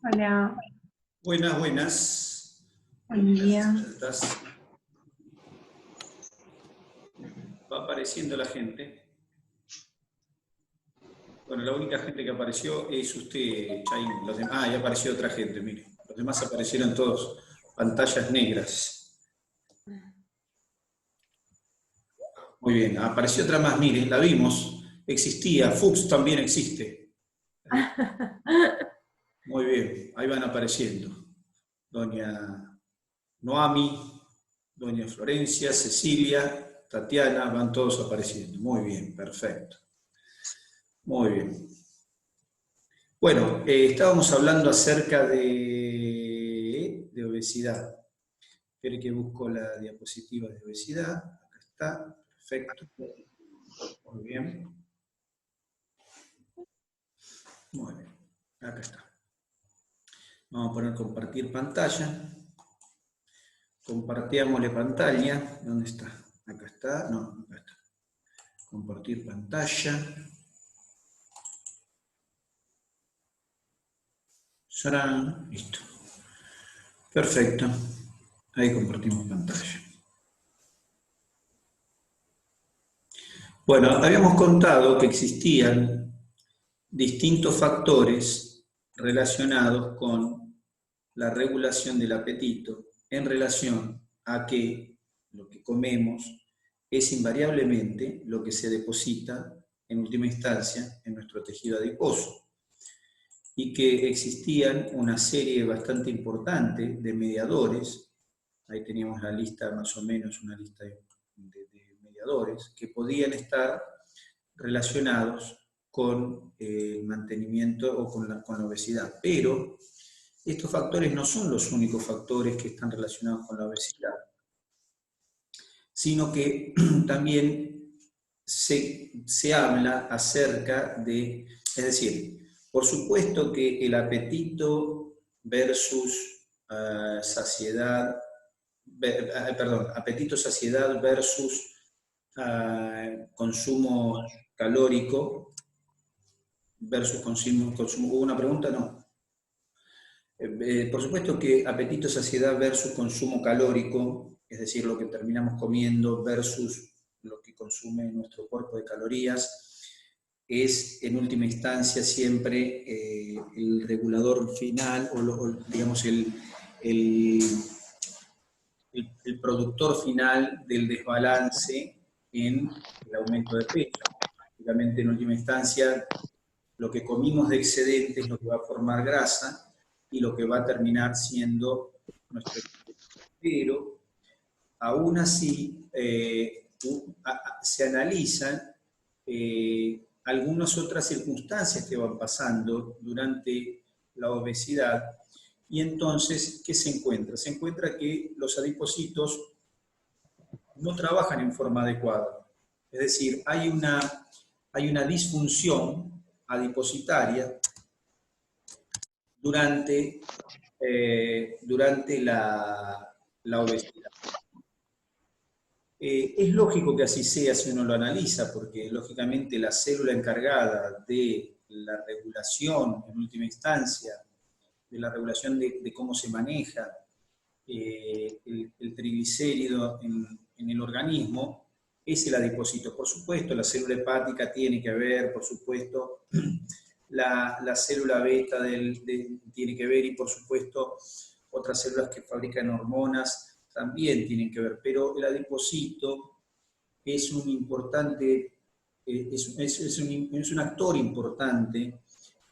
Hola. Buenas, buenas. Buen día. Va apareciendo la gente. Bueno, la única gente que apareció es usted, Chaim. Ya apareció otra gente, mire. Los demás aparecieron todos pantallas negras. Muy bien, apareció otra más, mire, la vimos. Existía, Fuchs también existe. Muy bien, ahí van apareciendo. Doña Noami, doña Florencia, Cecilia, Tatiana, van todos apareciendo. Muy bien, perfecto. Muy bien. Bueno, estábamos hablando acerca de obesidad. Espero que busco la diapositiva de obesidad. Acá está, perfecto. Muy bien. Muy bien, acá está. Vamos a poner compartir pantalla. Compartíamosle pantalla. ¿Dónde está? Acá está. No, acá está. Compartir pantalla. Sarán. Listo. Perfecto. Ahí compartimos pantalla. Bueno, habíamos contado que existían distintos factores relacionados con la regulación del apetito en relación a que lo que comemos es invariablemente lo que se deposita en última instancia en nuestro tejido adiposo y que existían una serie bastante importante de mediadores. Ahí teníamos la lista, más o menos una lista de mediadores que podían estar relacionados con el mantenimiento o con la obesidad. Pero estos factores no son los únicos factores que están relacionados con la obesidad, sino que también se habla acerca de, es decir, por supuesto que el apetito versus saciedad, apetito-saciedad versus consumo calórico versus consumo. ¿Hubo una pregunta? No. Por supuesto que apetito-saciedad versus consumo calórico, es decir, lo que terminamos comiendo versus lo que consume nuestro cuerpo de calorías, es en última instancia siempre el regulador final o digamos el productor final del desbalance en el aumento de peso. Obviamente, en última instancia, lo que comimos de excedente es lo que va a formar grasa y lo que va a terminar siendo nuestro peso. Pero, aún así, se analizan algunas otras circunstancias que van pasando durante la obesidad. Y entonces, ¿qué se encuentra? Se encuentra que los adipocitos no trabajan en forma adecuada. Es decir, hay una disfunción adipositaria durante la obesidad. Es lógico que así sea si uno lo analiza, porque lógicamente la célula encargada de la regulación, en última instancia, de la regulación de cómo se maneja el triglicérido en el organismo, es el adipocito. Por supuesto, la célula hepática tiene que ver, por supuesto, la célula beta tiene que ver, y por supuesto, otras células que fabrican hormonas también tienen que ver, pero el adipocito es un importante, es un actor importante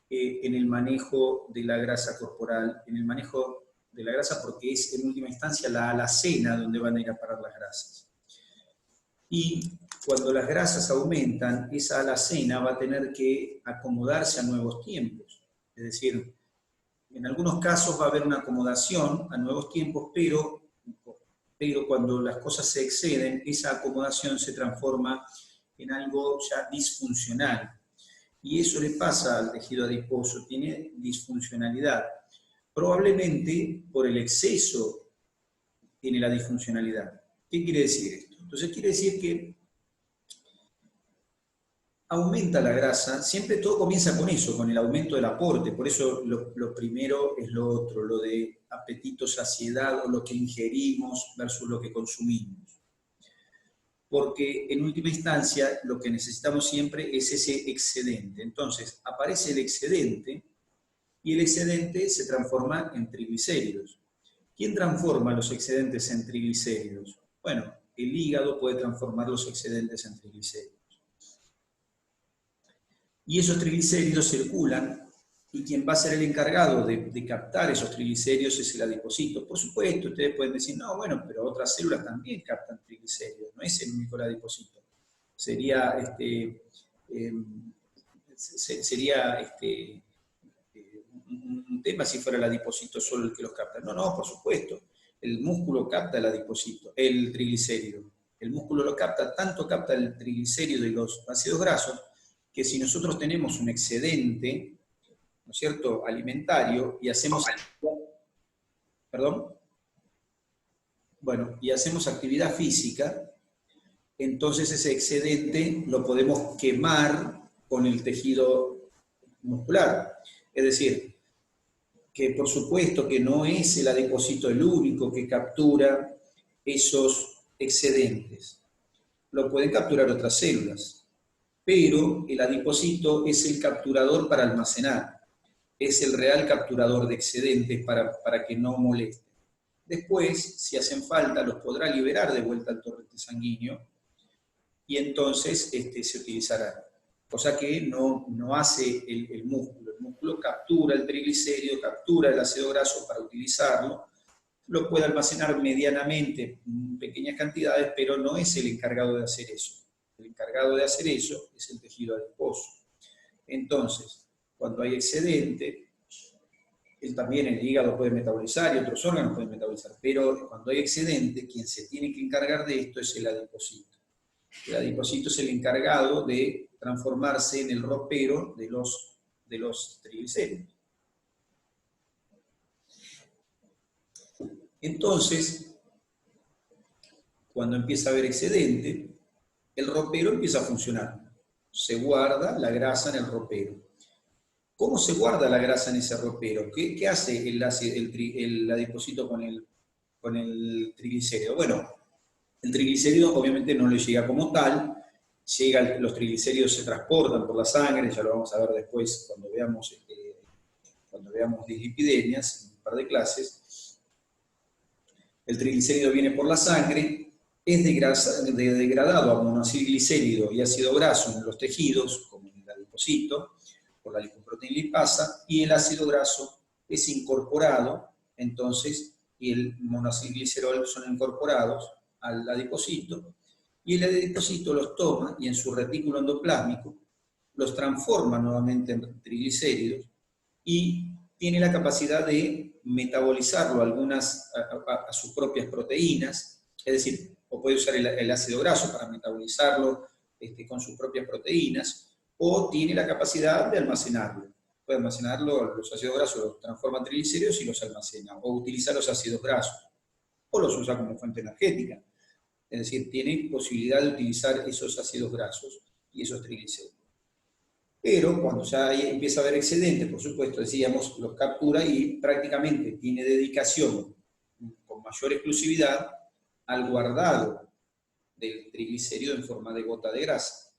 en el manejo de la grasa corporal, en el manejo de la grasa, porque es en última instancia la alacena donde van a ir a parar las grasas. Y cuando las grasas aumentan, esa alacena va a tener que acomodarse a nuevos tiempos. Es decir, en algunos casos va a haber una acomodación a nuevos tiempos, pero cuando las cosas se exceden, esa acomodación se transforma en algo ya disfuncional. y eso le pasa al tejido adiposo, tiene disfuncionalidad. Probablemente por el exceso tiene la disfuncionalidad. ¿Qué quiere decir esto? Entonces quiere decir que aumenta la grasa, siempre todo comienza con eso, con el aumento del aporte, por eso lo primero es lo otro, lo de apetito, saciedad, o lo que ingerimos versus lo que consumimos. Porque en última instancia lo que necesitamos siempre es ese excedente. Entonces aparece el excedente y el excedente se transforma en triglicéridos. ¿Quién transforma los excedentes en triglicéridos? Bueno, el hígado puede transformar los excedentes en triglicéridos. Y esos triglicéridos circulan, y quien va a ser el encargado de captar esos triglicéridos es el adipocito. Por supuesto, ustedes pueden decir, no, bueno, pero otras células también captan triglicéridos, no es el único el adipocito. Sería un tema si fuera el adipocito solo el que los capta. No, no, por supuesto. El músculo capta el adipocito, el triglicérido. El músculo lo capta, tanto capta el triglicérido y los ácidos grasos, que si nosotros tenemos un excedente, ¿no es cierto?, alimentario, y hacemos... ¿Perdón? Bueno, y hacemos actividad física, entonces ese excedente lo podemos quemar con el tejido muscular. Es decir, que por supuesto que no es el adipocito el único que captura esos excedentes. Lo pueden capturar otras células, pero el adipocito es el capturador para almacenar, es el real capturador de excedentes para que no moleste. Después, si hacen falta, los podrá liberar de vuelta al torrente sanguíneo y entonces se utilizará. Cosa que no hace el músculo. El músculo captura el triglicérido, captura el ácido graso para utilizarlo, lo puede almacenar medianamente en pequeñas cantidades, pero no es el encargado de hacer eso. El encargado de hacer eso es el tejido adiposo. Entonces, cuando hay excedente, también el hígado puede metabolizar y otros órganos pueden metabolizar, pero cuando hay excedente, quien se tiene que encargar de esto es el adipocito. El adipocito es el encargado de transformarse en el ropero de los triglicéridos. Entonces, cuando empieza a haber excedente, el ropero empieza a funcionar. Se guarda la grasa en el ropero. ¿Cómo se guarda la grasa en ese ropero? ¿Qué hace el adipocito con el triglicérido? Bueno, el triglicérido obviamente no le llega como tal, los triglicéridos se transportan por la sangre, ya lo vamos a ver después cuando veamos dislipidemias en un par de clases. El triglicérido viene por la sangre, es degradado a monoacilglicérido y ácido graso en los tejidos, como en el adipocito, por la lipoproteína lipasa, y el ácido graso es incorporado, entonces, y el monoacilglicerol son incorporados al adipocito, y el adipocito los toma y en su retículo endoplásmico los transforma nuevamente en triglicéridos y tiene la capacidad de metabolizarlo a sus propias proteínas, es decir, o puede usar el ácido graso para metabolizarlo con sus propias proteínas, o tiene la capacidad de almacenarlo. Puede almacenarlo, los ácidos grasos los transforma en triglicéridos y los almacena, o utiliza los ácidos grasos, o los usa como fuente energética. Es decir, tiene posibilidad de utilizar esos ácidos grasos y esos triglicéridos. Pero cuando ya empieza a haber excedente, por supuesto, decíamos, los captura y prácticamente tiene dedicación con mayor exclusividad al guardado del triglicérido en forma de gota de grasa.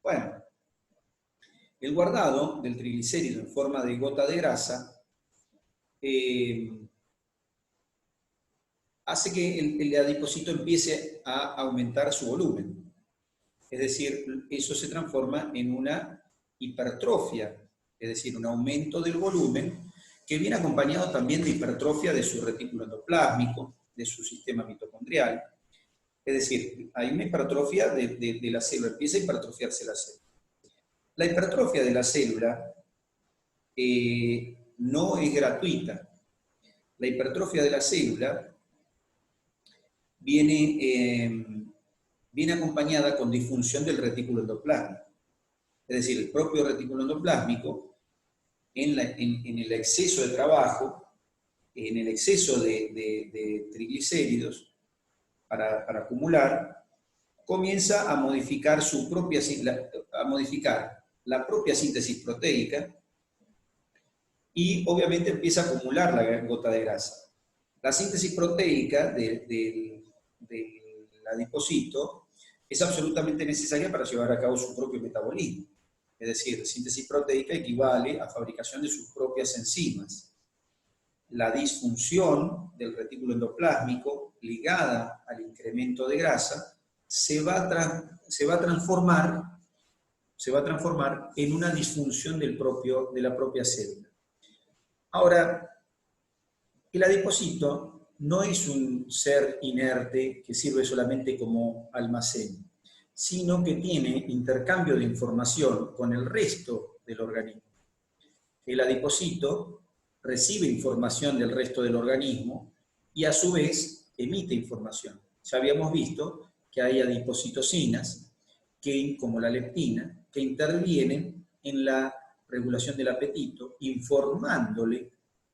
Bueno, el guardado del triglicérido en forma de gota de grasa hace que el adipocito empiece a aumentar su volumen. Es decir, eso se transforma en una hipertrofia, es decir, un aumento del volumen que viene acompañado también de hipertrofia de su retículo endoplásmico, de su sistema mitocondrial. Es decir, hay una hipertrofia de la célula, empieza a hipertrofiarse la célula. La hipertrofia de la célula no es gratuita. La hipertrofia de la célula viene acompañada con disfunción del retículo endoplásmico. Es decir, el propio retículo endoplásmico, en el exceso de trabajo, en el exceso de triglicéridos para acumular, comienza a modificar la propia síntesis proteica y obviamente empieza a acumular la gota de grasa. La síntesis proteica del adipocito es absolutamente necesaria para llevar a cabo su propio metabolismo. Es decir, síntesis proteica equivale a fabricación de sus propias enzimas. La disfunción del retículo endoplásmico ligada al incremento de grasa se va a transformar en una disfunción de la propia célula. Ahora, el adipocito no es un ser inerte que sirve solamente como almacén, sino que tiene intercambio de información con el resto del organismo. El adipocito recibe información del resto del organismo y a su vez emite información. Ya habíamos visto que hay adipocitocinas, como la leptina, que intervienen en la regulación del apetito, informándole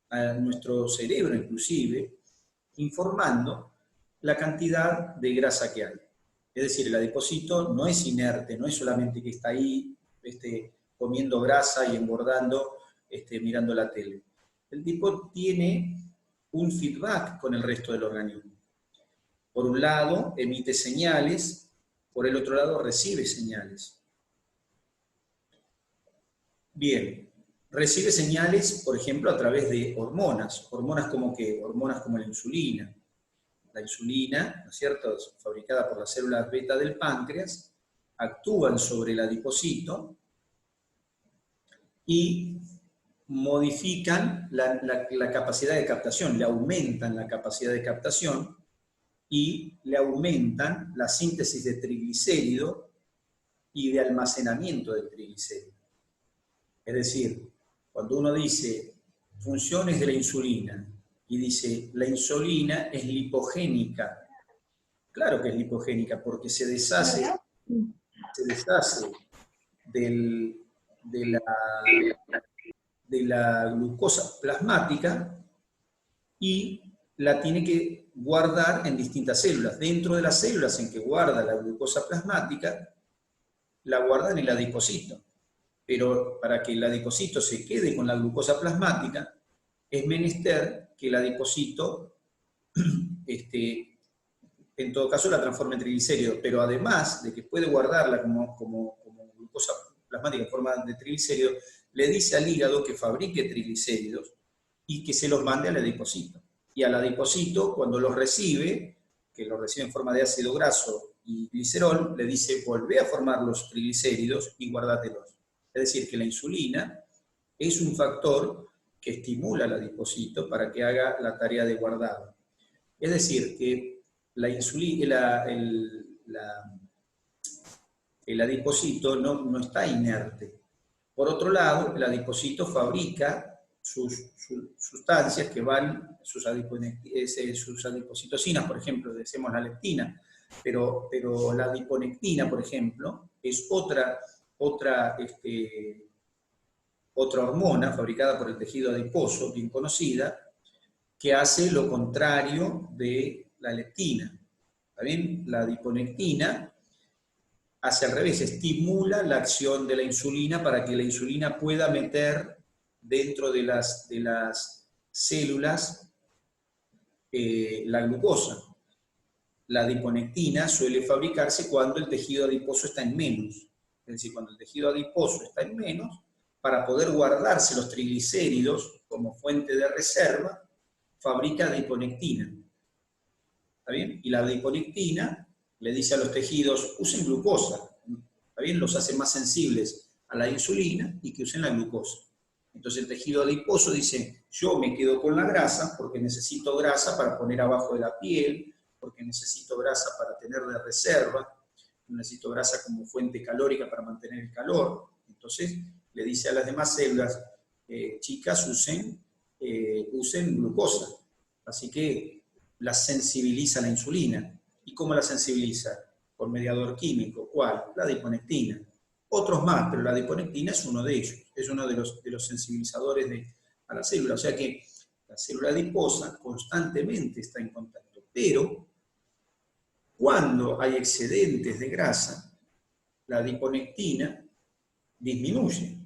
a nuestro cerebro inclusive, informando la cantidad de grasa que hay. Es decir, el adipocito no es inerte, no es solamente que está ahí comiendo grasa y engordando mirando la tele. El tipo tiene un feedback con el resto del organismo. Por un lado, emite señales, por el otro lado, recibe señales. Bien, recibe señales, por ejemplo, a través de hormonas. ¿Hormonas como qué? Hormonas como la insulina. La insulina, ¿no es cierto?, fabricada por las células beta del páncreas, actúan sobre el adipocito y modifican la capacidad de captación, le aumentan la capacidad de captación y le aumentan la síntesis de triglicérido y de almacenamiento del triglicérido. Es decir, cuando uno dice funciones de la insulina y dice la insulina es lipogénica, claro que es lipogénica porque se deshace de la glucosa plasmática y la tiene que guardar en distintas células. Dentro de las células en que guarda la glucosa plasmática, la guarda en el adipocito. Pero para que el adipocito se quede con la glucosa plasmática, es menester que el adipocito, en todo caso, la transforme en triglicéridos. Pero además de que puede guardarla como glucosa plasmática en forma de triglicéridos, le dice al hígado que fabrique triglicéridos y que se los mande al adipocito. Y al adipocito, cuando los recibe, que los recibe en forma de ácido graso y glicerol, le dice, volvé a formar los triglicéridos y guárdatelos. Es decir, que la insulina es un factor que estimula al adipocito para que haga la tarea de guardado. Es decir, que la insulina, el adipocito no está inerte. Por otro lado, el adipocito fabrica sus sustancias que van, sus adipocitocinas, por ejemplo, decimos la leptina, pero la adiponectina, por ejemplo, es otra hormona fabricada por el tejido adiposo, bien conocida, que hace lo contrario de la leptina. ¿Está bien? La adiponectina hace al revés, estimula la acción de la insulina para que la insulina pueda meter dentro de las células la glucosa. La adiponectina suele fabricarse cuando el tejido adiposo está en menos. Es decir, cuando el tejido adiposo está en menos, para poder guardarse los triglicéridos como fuente de reserva, fabrica adiponectina. ¿Está bien? Y la adiponectina le dice a los tejidos, usen glucosa. ¿Está bien? Los hace más sensibles a la insulina y que usen la glucosa. Entonces el tejido adiposo dice, yo me quedo con la grasa porque necesito grasa para poner abajo de la piel, porque necesito grasa para tener de reserva, necesito grasa como fuente calórica para mantener el calor. Entonces le dice a las demás células, chicas, usen glucosa. Así que las sensibiliza a la insulina. ¿Y cómo la sensibiliza? Por mediador químico. ¿Cuál? La adiponectina. Otros más, pero la adiponectina es uno de ellos, es uno de los sensibilizadores a la célula. O sea que la célula adiposa constantemente está en contacto, pero cuando hay excedentes de grasa, la adiponectina disminuye.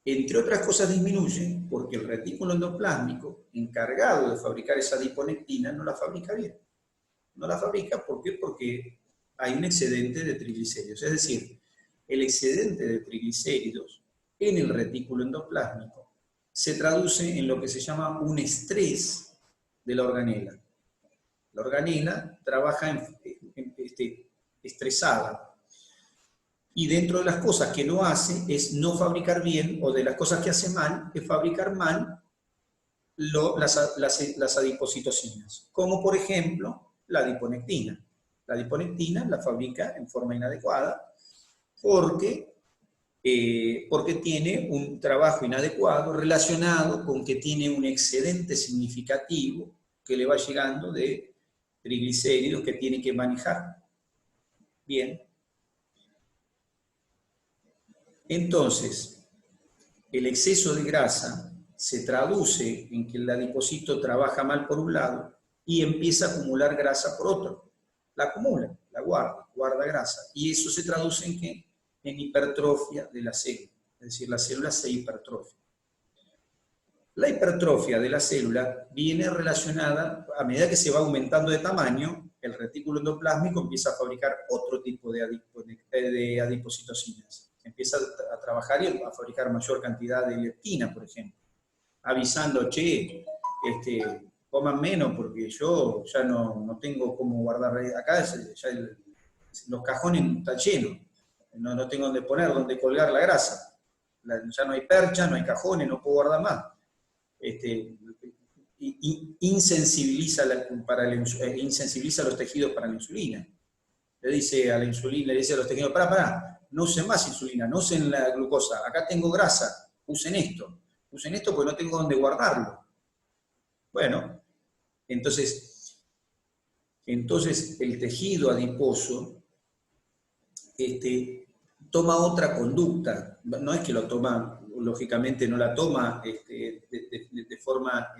Entre otras cosas disminuye porque el retículo endoplásmico, encargado de fabricar esa adiponectina, no la fabrica bien. No la fabrica, ¿por qué? Porque hay un excedente de triglicéridos. Es decir, el excedente de triglicéridos en el retículo endoplásmico se traduce en lo que se llama un estrés de la organela. La organela trabaja estresada. Y dentro de las cosas que no hace es no fabricar bien, o de las cosas que hace mal, es fabricar mal las adipocitocinas. Como por ejemplo la adiponectina. La adiponectina la fabrica en forma inadecuada porque tiene un trabajo inadecuado relacionado con que tiene un excedente significativo que le va llegando de triglicéridos que tiene que manejar. Bien. Entonces, el exceso de grasa se traduce en que el adipocito trabaja mal por un lado y empieza a acumular grasa por otro. La acumula, la guarda grasa. Y eso se traduce en ¿qué? En hipertrofia de la célula. Es decir, la célula se hipertrofia. La hipertrofia de la célula viene relacionada, a medida que se va aumentando de tamaño, el retículo endoplásmico empieza a fabricar otro tipo de adipocitocinas. Empieza a trabajar y a fabricar mayor cantidad de leptina, por ejemplo, avisando, che, coman menos porque yo ya no tengo cómo guardar, acá ya los cajones están llenos, no tengo dónde poner, dónde colgar la grasa, ya no hay percha, no hay cajones, no puedo guardar más. Insensibiliza los tejidos para la insulina. Le dice a la insulina, le dice a los tejidos, pará, no usen más insulina, no usen la glucosa, acá tengo grasa, usen esto porque no tengo dónde guardarlo. Bueno, entonces el tejido adiposo toma otra conducta, no es que lo toma, lógicamente no la toma de forma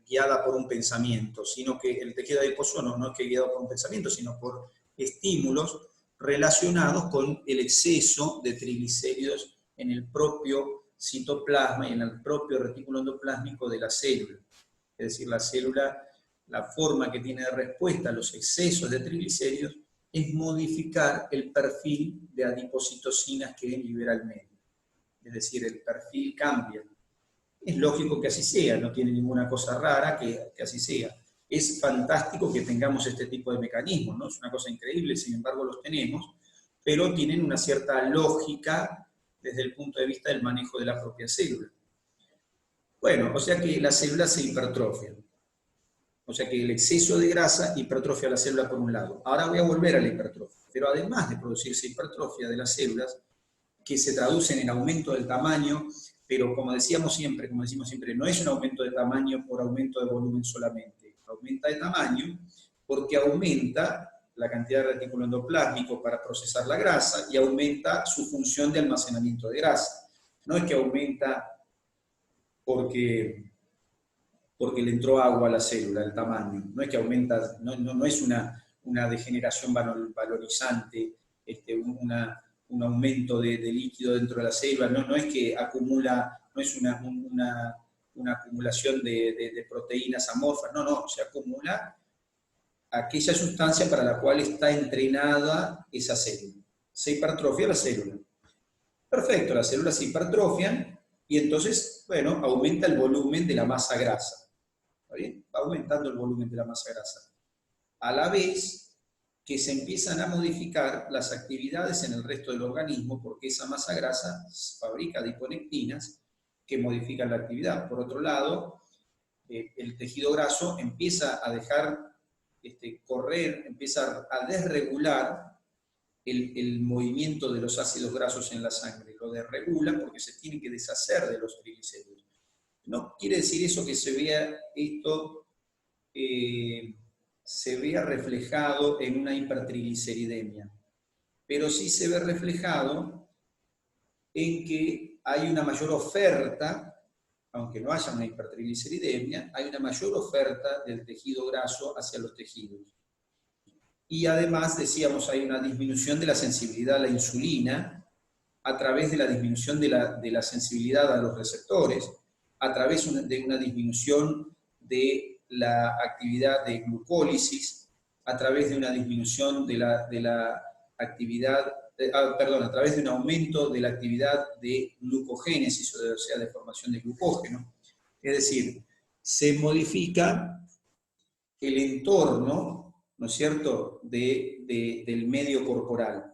guiada por un pensamiento, sino que el tejido adiposo no es que guiado por un pensamiento, sino por estímulos relacionados con el exceso de triglicéridos en el propio citoplasma y en el propio retículo endoplásmico de la célula. Es decir, la célula, la forma que tiene de respuesta a los excesos de triglicéridos es modificar el perfil de adipocitocinas que libera el medio. Es decir, el perfil cambia. Es lógico que así sea, no tiene ninguna cosa rara que así sea. Es fantástico que tengamos este tipo de mecanismos, ¿no? Es una cosa increíble, sin embargo los tenemos, pero tienen una cierta lógica desde el punto de vista del manejo de la propia célula. Bueno, o sea que las células se hipertrofian. O sea que el exceso de grasa hipertrofia la célula por un lado. Ahora voy a volver a la hipertrofia. Pero además de producirse hipertrofia de las células, que se traducen en aumento del tamaño, pero como decimos siempre, no es un aumento de tamaño por aumento de volumen solamente. Aumenta de tamaño porque aumenta la cantidad de retículo endoplásmico para procesar la grasa y aumenta su función de almacenamiento de grasa. No es que aumenta porque le entró agua a la célula, el tamaño. No es que aumenta, no es una degeneración valorizante, un aumento de líquido dentro de la célula, no es que acumula, no es una acumulación de proteínas amorfas, no, se acumula aquella sustancia para la cual está entrenada esa célula. Se hipertrofia la célula. Perfecto, las células se hipertrofian y entonces, bueno, aumenta el volumen de la masa grasa. ¿Está bien? Va aumentando el volumen de la masa grasa. A la vez que se empiezan a modificar las actividades en el resto del organismo, porque esa masa grasa fabrica adiponectinas que modifican la actividad. Por otro lado, el tejido graso empieza a dejar correr, empieza a desregular el movimiento de los ácidos grasos en la sangre. Lo desregula porque se tiene que deshacer de los triglicéridos. No quiere decir eso que se vea esto, se vea reflejado en una hipertrigliceridemia, pero sí se ve reflejado en que hay una mayor oferta, aunque no haya una hipertrigliceridemia, hay una mayor oferta del tejido graso hacia los tejidos. Y además, decíamos, hay una disminución de la sensibilidad a la insulina a través de la disminución de la sensibilidad a los receptores, a través de una disminución de la actividad de glucólisis, a través de una disminución de la actividad, a través de un aumento de la actividad de glucogénesis, o sea, de formación de glucógeno. Es decir, se modifica el entorno, ¿no es cierto?, del medio corporal.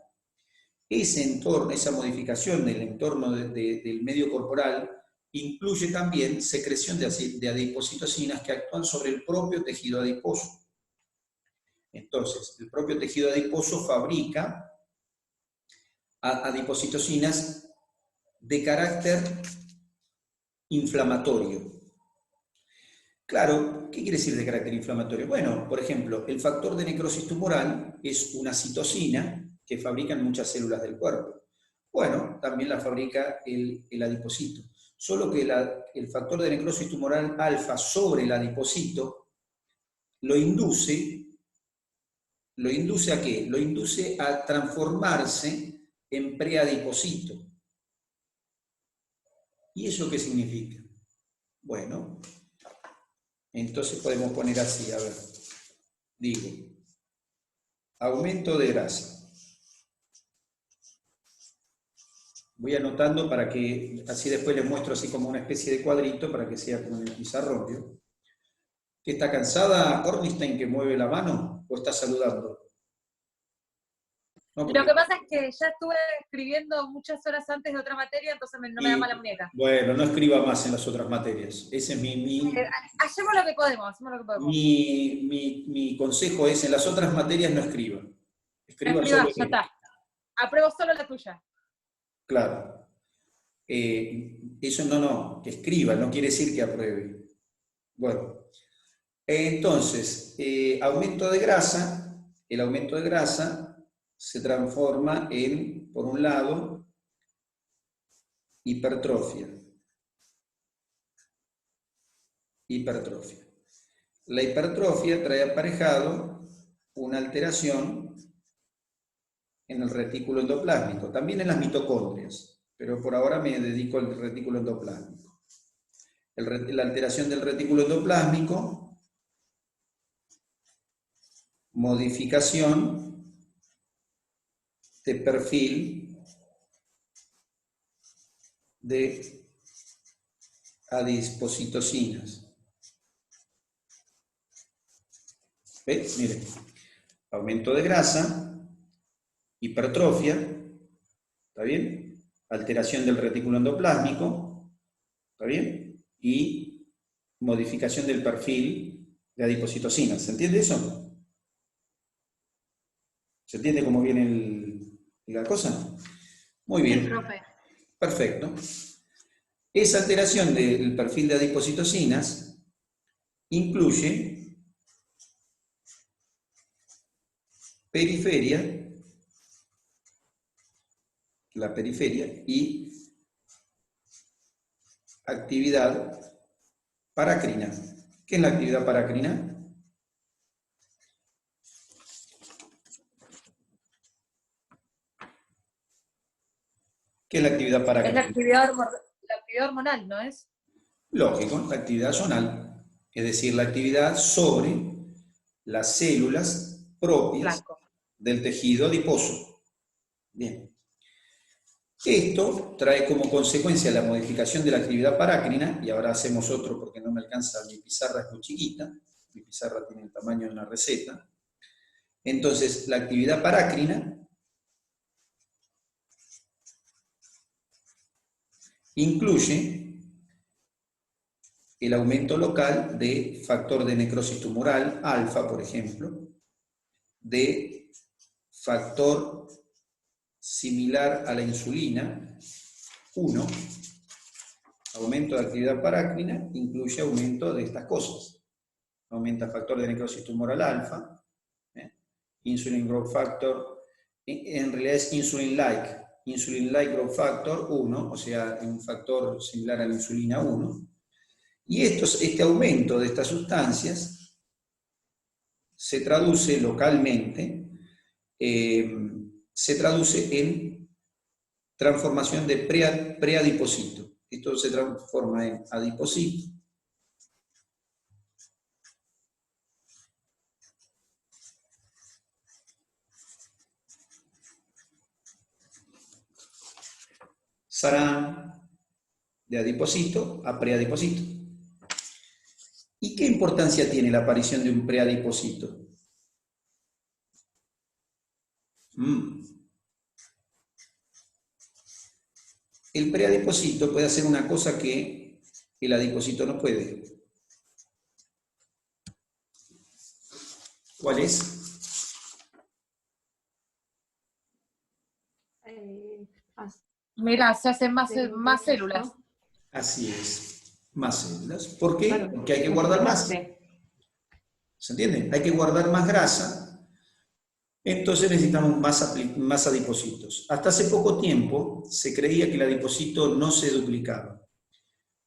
Ese entorno, esa modificación del entorno del medio corporal incluye también secreción de adipocitocinas que actúan sobre el propio tejido adiposo. Entonces, el propio tejido adiposo fabrica adipocitocinas de carácter inflamatorio. Claro, ¿qué quiere decir de carácter inflamatorio? Bueno, por ejemplo, el factor de necrosis tumoral es una citocina que fabrican muchas células del cuerpo. Bueno, también la fabrica el adipocito. Solo que el factor de necrosis tumoral alfa sobre el adipocito lo induce ¿a qué? Lo induce a transformarse en preadipocito. ¿Y eso qué significa? Bueno, entonces podemos poner así, a ver, digo, aumento de grasa. Voy anotando para que, así después les muestro así como una especie de cuadrito para que sea como en el pizarrón, ¿vio? ¿Que está cansada Ornstein que mueve la mano o está saludando? No, porque... Lo que pasa es que ya estuve escribiendo muchas horas antes de otra materia, entonces no me da mala muñeca. Bueno, no escriba más en las otras materias. Ese es hacemos lo que podemos, Mi consejo es, en las otras materias no escriba. Escriba solo ya está. Apruebo solo la tuya. Claro. Eso no, que escriba, no quiere decir que apruebe. Bueno, entonces, aumento de grasa, el aumento de grasa se transforma en, por un lado, hipertrofia. Hipertrofia. La hipertrofia trae aparejado una alteración en el retículo endoplásmico, también en las mitocondrias, pero por ahora me dedico al retículo endoplásmico. La alteración del retículo endoplásmico, modificación de perfil de adipocitocinas. ¿Ves? Miren, aumento de grasa, hipertrofia, ¿está bien? Alteración del retículo endoplásmico, ¿está bien? Y modificación del perfil de adipocitocinas. ¿Se entiende eso? ¿Se entiende cómo viene la cosa? Muy bien. Sí, profe. Perfecto. Esa alteración del perfil de adipocitocinas incluye la periferia y actividad paracrina. ¿Qué es la actividad paracrina? ¿Qué es la actividad paracrina? Es la actividad hormonal, ¿no es? Lógico, la actividad zonal, es decir, la actividad sobre las células propias del tejido adiposo. Bien. Esto trae como consecuencia la modificación de la actividad paracrina, y ahora hacemos otro porque no me alcanza, mi pizarra es muy chiquita, mi pizarra tiene el tamaño de una receta. Entonces, la actividad paracrina incluye el aumento local de factor de necrosis tumoral, alfa, por ejemplo, de factor similar a la insulina, 1, aumento de actividad paracrina, incluye aumento de estas cosas. Aumenta factor de necrosis tumoral alfa, insulin growth factor, en realidad es insulin-like, insulin-like growth factor 1, o sea, un factor similar a la insulina 1, y este aumento de estas sustancias se traduce localmente, se traduce en transformación de preadipocito. Esto se transforma en adipocito, sarán, de adipocito a preadipocito. ¿Y qué importancia tiene la aparición de un preadipocito? El preadipocito puede hacer una cosa que el adipocito no puede. ¿Cuál es? Mira, se hacen más células. ¿No? Así es, más células. ¿Por qué? Porque hay que guardar más. ¿Se entiende? Hay que guardar más grasa, entonces necesitamos más adipocitos. Hasta hace poco tiempo se creía que el adipocito no se duplicaba.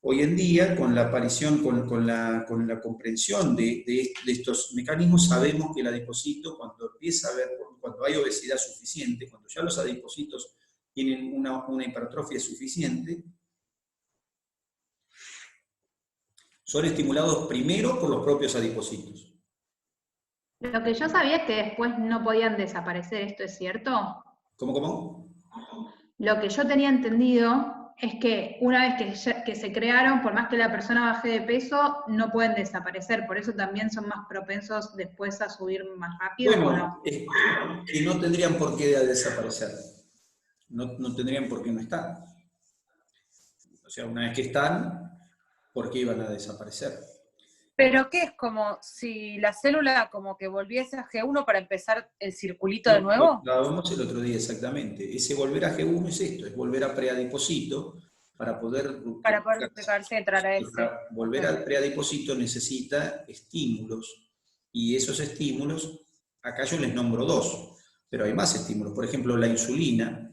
Hoy en día, con la aparición, con la comprensión de estos mecanismos, sabemos que el adipocito, cuando hay obesidad suficiente, cuando ya los adipocitos tienen una hipertrofia suficiente, son estimulados primero por los propios adipocitos. Lo que yo sabía es que después no podían desaparecer, ¿esto es cierto? ¿Cómo? Lo que yo tenía entendido es que una vez que se crearon, por más que la persona baje de peso, no pueden desaparecer, por eso también son más propensos después a subir más rápido. Bueno, que no tendrían por qué desaparecer, no tendrían por qué no estar. O sea, una vez que están, ¿por qué iban a desaparecer? Pero ¿qué es como si la célula como que volviese a G1 para empezar el circulito de nuevo? Lo hablábamos el otro día exactamente. Ese volver a G1 es esto, es volver a preadipocito para poder pegarse, entrar a ese. Para volver al preadipocito necesita estímulos, y esos estímulos, acá yo les nombro dos, pero hay más estímulos. Por ejemplo, la insulina,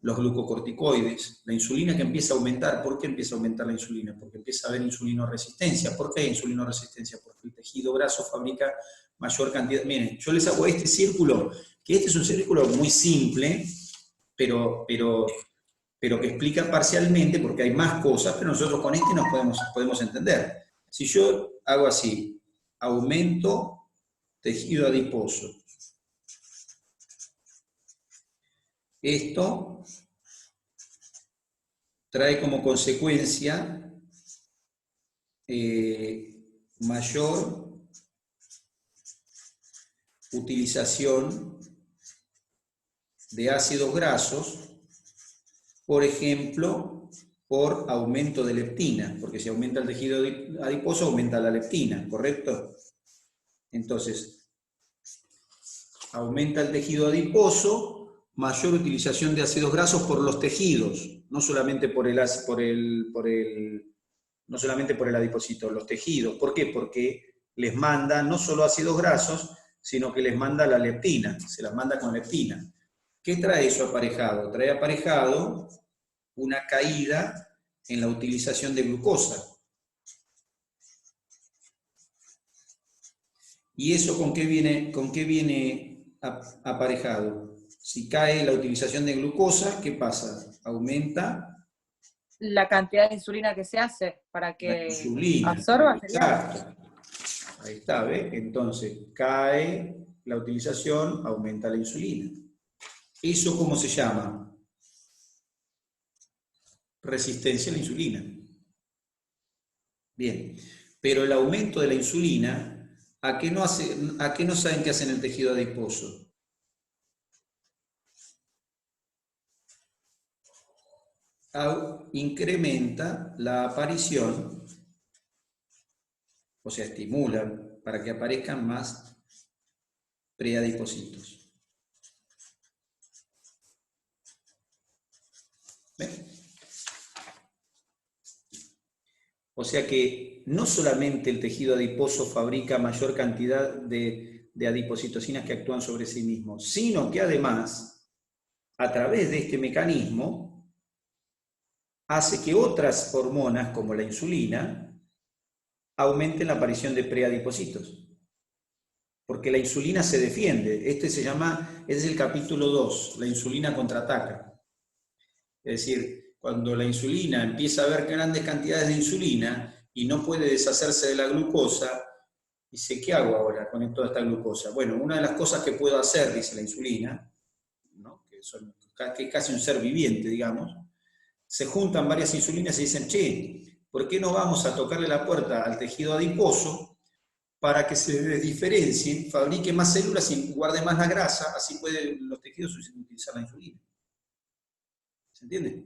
los glucocorticoides, la insulina que empieza a aumentar. ¿Por qué empieza a aumentar la insulina? Porque empieza a haber insulinoresistencia. ¿Por qué hay insulinoresistencia? Porque el tejido graso fabrica mayor cantidad. Miren, yo les hago este círculo, que este es un círculo muy simple, pero que explica parcialmente, porque hay más cosas, pero nosotros con este nos podemos entender. Si yo hago así, aumento tejido adiposo, esto trae como consecuencia mayor utilización de ácidos grasos, por ejemplo, por aumento de leptina, porque si aumenta el tejido adiposo, aumenta la leptina, ¿correcto? Entonces, aumenta el tejido adiposo, mayor utilización de ácidos grasos por los tejidos, no solamente por el adipocito, los tejidos. ¿Por qué? Porque les manda no solo ácidos grasos, sino que les manda la leptina, se las manda con leptina. ¿Qué trae eso aparejado? Trae aparejado una caída en la utilización de glucosa. ¿Y eso con qué viene aparejado? Si cae la utilización de glucosa, ¿qué pasa? Aumenta la cantidad de insulina que se hace para que absorba. Exacto. Ahí está, ¿ves? Entonces, cae la utilización, aumenta la insulina. ¿Eso cómo se llama? Resistencia a la insulina. Bien, pero el aumento de la insulina, ¿a qué no saben qué hace en el tejido adiposo? Incrementa la aparición, o sea, estimula para que aparezcan más preadipocitos. ¿Ven? O sea que no solamente el tejido adiposo fabrica mayor cantidad de adipocitocinas que actúan sobre sí mismos, sino que además a través de este mecanismo, hace que otras hormonas, como la insulina, aumenten la aparición de preadipocitos. Porque la insulina se defiende. Este es el capítulo 2, la insulina contraataca. Es decir, cuando la insulina empieza a haber grandes cantidades de insulina y no puede deshacerse de la glucosa, dice, ¿qué hago ahora con toda esta glucosa? Bueno, una de las cosas que puedo hacer, dice la insulina, ¿no? que es casi un ser viviente, digamos, se juntan varias insulinas y dicen, che, ¿por qué no vamos a tocarle la puerta al tejido adiposo para que se diferencie, fabrique más células y guarde más la grasa, así pueden los tejidos utilizar la insulina? ¿Se entiende?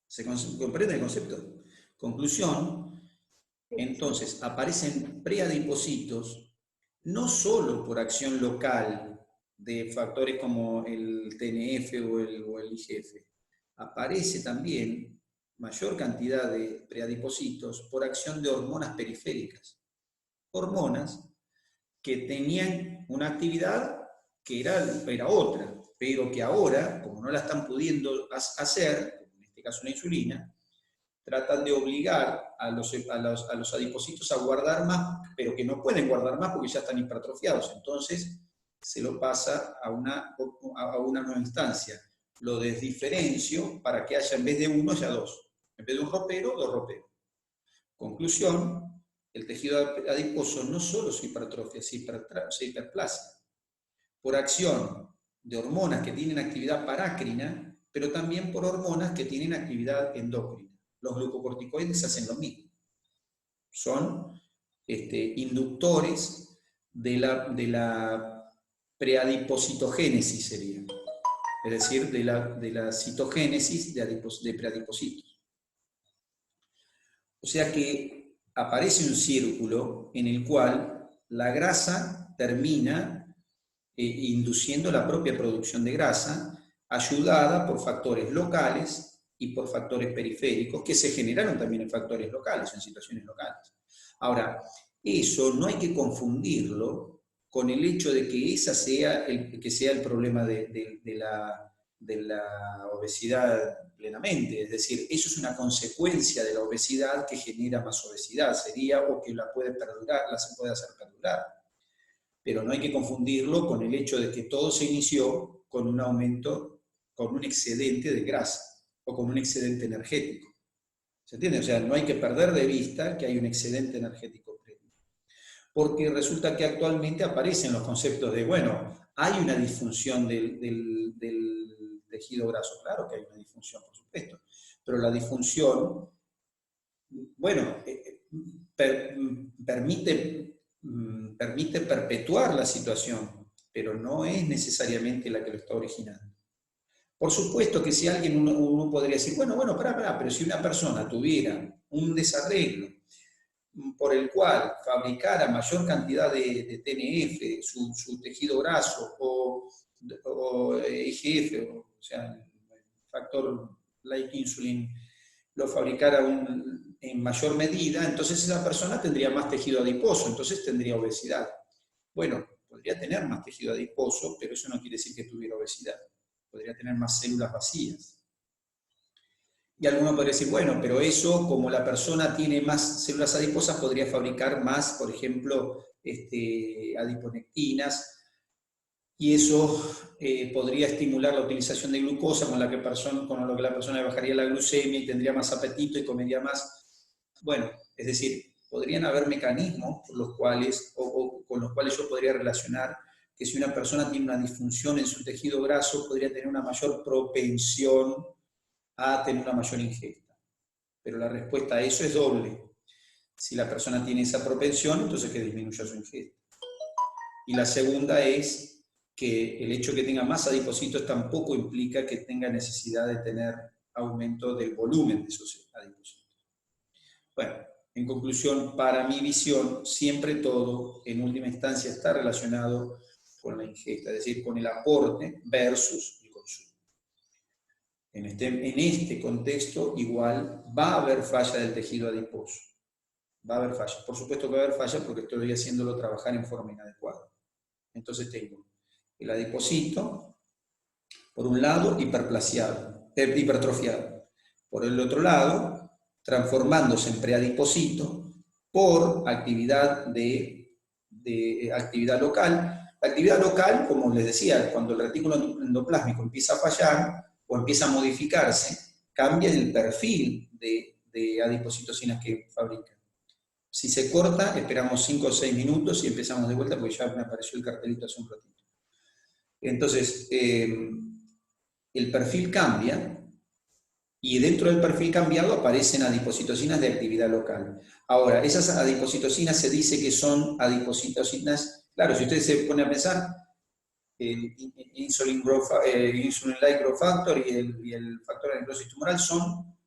¿Se comprende el concepto? Conclusión, entonces aparecen preadipocitos no solo por acción local de factores como el TNF o el IGF, aparece también mayor cantidad de preadipocitos por acción de hormonas periféricas. Hormonas que tenían una actividad que era otra, pero que ahora, como no la están pudiendo hacer, en este caso una insulina, tratan de obligar a los adipocitos a guardar más, pero que no pueden guardar más porque ya están hipertrofiados. Entonces se lo pasa a una nueva instancia. Lo desdiferencio para que haya en vez de uno, haya dos. En vez de un ropero, dos roperos. Conclusión, el tejido adiposo no solo se hipertrofia, se hiperplasia. Por acción de hormonas que tienen actividad parácrina, pero también por hormonas que tienen actividad endocrina. Los glucocorticoides hacen lo mismo. Son inductores de la preadipocitogénesis, sería. Es decir, de la citogénesis de preadipocitos. O sea que aparece un círculo en el cual la grasa termina induciendo la propia producción de grasa, ayudada por factores locales y por factores periféricos, que se generaron también en factores locales, en situaciones locales. Ahora, eso no hay que confundirlo con el hecho de que ese sea el problema de la obesidad plenamente, es decir, eso es una consecuencia de la obesidad que genera más obesidad, sería, o que la puede hacer perdurar. Pero no hay que confundirlo con el hecho de que todo se inició con un aumento, con un excedente de grasa, o con un excedente energético. ¿Se entiende? O sea, no hay que perder de vista que hay un excedente energético previo. Porque resulta que actualmente aparecen los conceptos de, bueno, hay una disfunción del tejido graso. Claro que hay una disfunción, por supuesto. Pero la disfunción, bueno, permite perpetuar la situación, pero no es necesariamente la que lo está originando. Por supuesto que si alguien, uno podría decir, bueno, pero si una persona tuviera un desarreglo por el cual fabricara mayor cantidad de TNF, su tejido graso, o IGF, o sea, el factor like insulin, lo fabricara en mayor medida, entonces esa persona tendría más tejido adiposo, entonces tendría obesidad. Bueno, podría tener más tejido adiposo, pero eso no quiere decir que tuviera obesidad. Podría tener más células vacías. Y alguno podría decir, bueno, pero eso, como la persona tiene más células adiposas, podría fabricar más, por ejemplo, adiponectinas, y eso podría estimular la utilización de glucosa, con lo que la persona bajaría la glucemia y tendría más apetito y comería más. Bueno, es decir, podrían haber mecanismos por los cuales, o con los cuales yo podría relacionar que si una persona tiene una disfunción en su tejido graso, podría tener una mayor propensión a tener una mayor ingesta. Pero la respuesta a eso es doble. Si la persona tiene esa propensión, entonces que disminuya su ingesta. Y la segunda es que el hecho de que tenga más adipocitos tampoco implica que tenga necesidad de tener aumento del volumen de esos adipocitos. Bueno, en conclusión, para mi visión, siempre todo, en última instancia, está relacionado con la ingesta, es decir, con el aporte versus el consumo. En este contexto, igual, va a haber falla del tejido adiposo. Va a haber falla. Por supuesto que va a haber falla porque estoy haciéndolo trabajar en forma inadecuada. Entonces tengo el adipocito Por un lado, hipertrofiado. Por el otro lado, transformándose en preadipocito por actividad actividad local. La actividad local, como les decía, cuando el retículo endoplásmico empieza a fallar o empieza a modificarse, cambia el perfil de adipocitocinas que fabrica. Si se corta, esperamos 5 o 6 minutos y empezamos de vuelta, porque ya me apareció el cartelito hace un ratito. Entonces, el perfil cambia, y dentro del perfil cambiado aparecen adipocitocinas de actividad local. Ahora, esas adipocitocinas se dice que son adipocitocinas, claro, si ustedes se ponen a pensar, el Insulin-like growth factor y el factor de necrosis tumoral son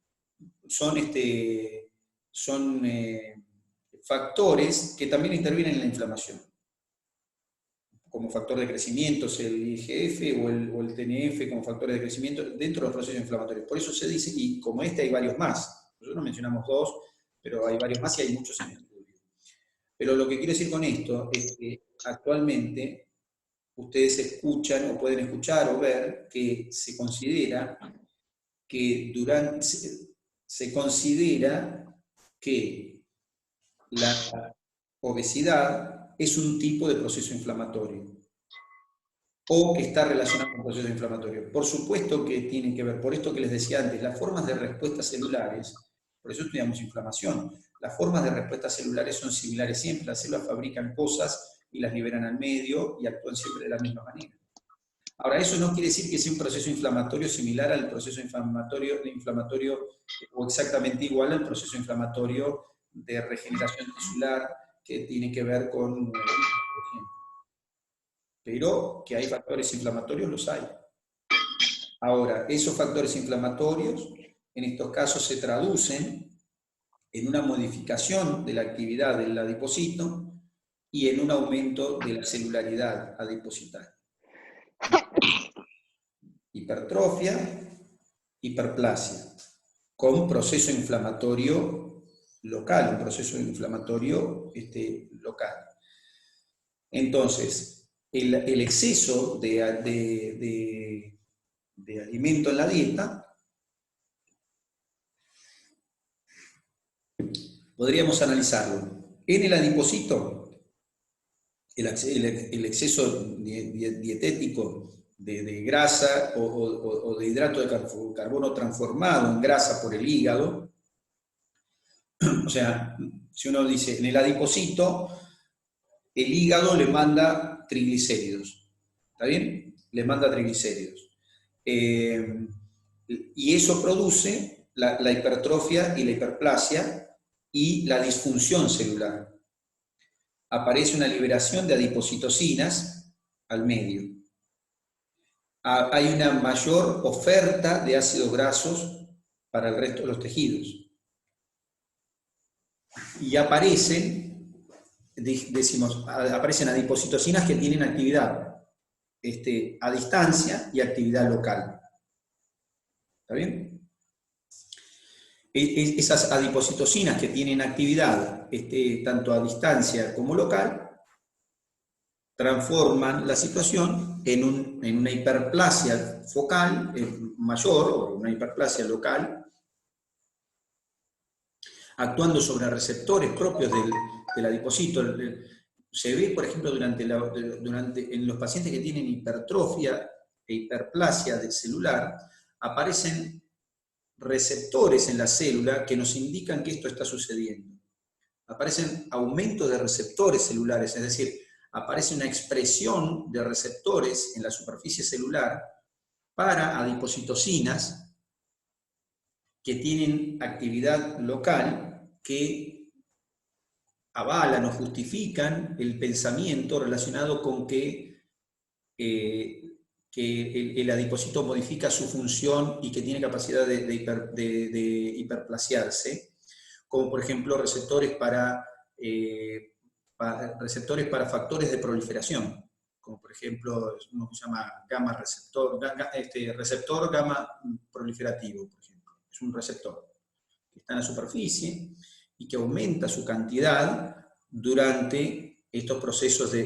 factores que también intervienen en la inflamación. Como factor de crecimiento, el IGF o el TNF como factores de crecimiento dentro de los procesos inflamatorios. Por eso se dice, y como hay varios más, nosotros mencionamos 2, pero hay varios más y hay muchos en el estudio. Pero lo que quiero decir con esto es que actualmente ustedes escuchan o pueden escuchar o ver que se considera que la obesidad es un tipo de proceso inflamatorio o que está relacionado con procesos inflamatorios. Por supuesto que tiene que ver, por esto que les decía antes, las formas de respuestas celulares, por eso estudiamos inflamación, las formas de respuestas celulares son similares siempre, las células fabrican cosas y las liberan al medio y actúan siempre de la misma manera. Ahora, eso no quiere decir que sea un proceso inflamatorio similar al proceso inflamatorio o exactamente igual al proceso inflamatorio de regeneración tisular que tiene que ver con, por ejemplo. Pero que hay factores inflamatorios, los hay. Ahora, esos factores inflamatorios, en estos casos se traducen en una modificación de la actividad del adipocito y en un aumento de la celularidad adipositaria. Hipertrofia, hiperplasia, con proceso inflamatorio local, un proceso inflamatorio local. Entonces, el exceso de alimento en la dieta, podríamos analizarlo. En el adipocito, el exceso dietético de grasa o de hidrato de carbono transformado en grasa por el hígado, o sea, si uno dice, en el adipocito, el hígado le manda triglicéridos, ¿está bien? Le manda triglicéridos. Y eso produce la hipertrofia y la hiperplasia y la disfunción celular. Aparece una liberación de adipocitocinas al medio. Hay una mayor oferta de ácidos grasos para el resto de los tejidos. Y aparecen adipocitocinas que tienen actividad a distancia y actividad local. ¿Está bien? Esas adipocitocinas que tienen actividad tanto a distancia como local, transforman la situación en una hiperplasia focal mayor o una hiperplasia local, actuando sobre receptores propios del adipocito. Se ve, por ejemplo, en los pacientes que tienen hipertrofia e hiperplasia del celular, aparecen receptores en la célula que nos indican que esto está sucediendo. Aparecen aumentos de receptores celulares, es decir, aparece una expresión de receptores en la superficie celular para adipocitocinas que tienen actividad local, que avalan o justifican el pensamiento relacionado con que el adipocito modifica su función y que tiene capacidad de hiperplasiarse, como por ejemplo receptores para factores de proliferación, como por ejemplo uno que se llama gamma receptor gamma proliferativo, por ejemplo. Es un receptor que está en la superficie y que aumenta su cantidad durante estos procesos de